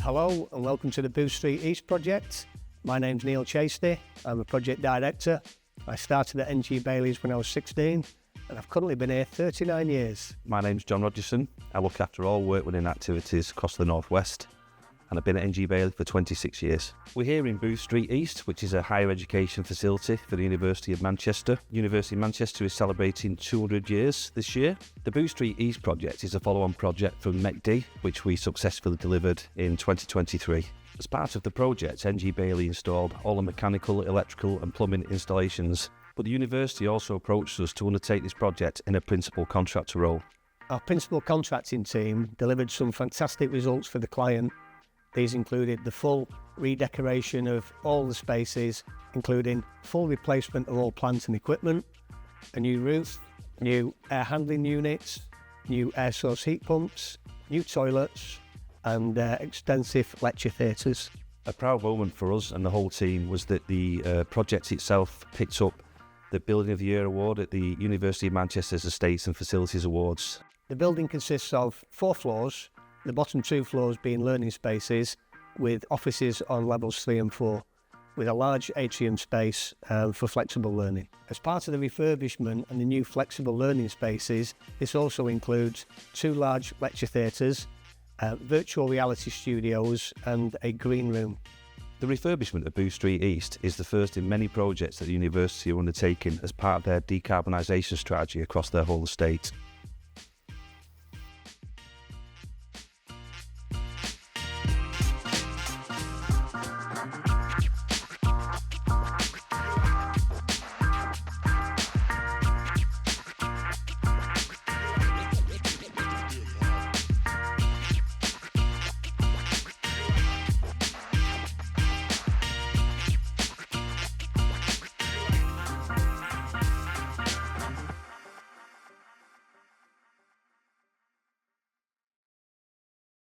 Hello and welcome to the Booth Street East project. My name's Neil Chasty. I'm a project director. I started at NG Bailey's when I was 16 and I've currently been here 39 years. My name's John Rogerson. I look after all work within activities across the Northwest and I've been at NG Bailey for 26 years. We're here in Booth Street East, which is a higher education facility for the University of Manchester. University of Manchester is celebrating 200 years this year. The Booth Street East project is a follow-on project from MECD, which we successfully delivered in 2023. As part of the project, NG Bailey installed all the mechanical, electrical and plumbing installations, but the university also approached us to undertake this project in a principal contractor role. Our principal contracting team delivered some fantastic results for the client. These included the full redecoration of all the spaces, including full replacement of all plant and equipment, a new roof, new air handling units, new air source heat pumps, new toilets, and extensive lecture theatres. A proud moment for us and the whole team was that the project itself picked up the Building of the Year award at the University of Manchester's Estates and Facilities Awards. The building consists of 4 floors, the bottom 2 floors being learning spaces with offices on levels 3 and 4, with a large atrium space for flexible learning. As part of the refurbishment and the new flexible learning spaces, this also includes 2 large lecture theatres, virtual reality studios and a green room. The refurbishment of Booth Street East is the first in many projects that the university are undertaking as part of their decarbonisation strategy across their whole estate.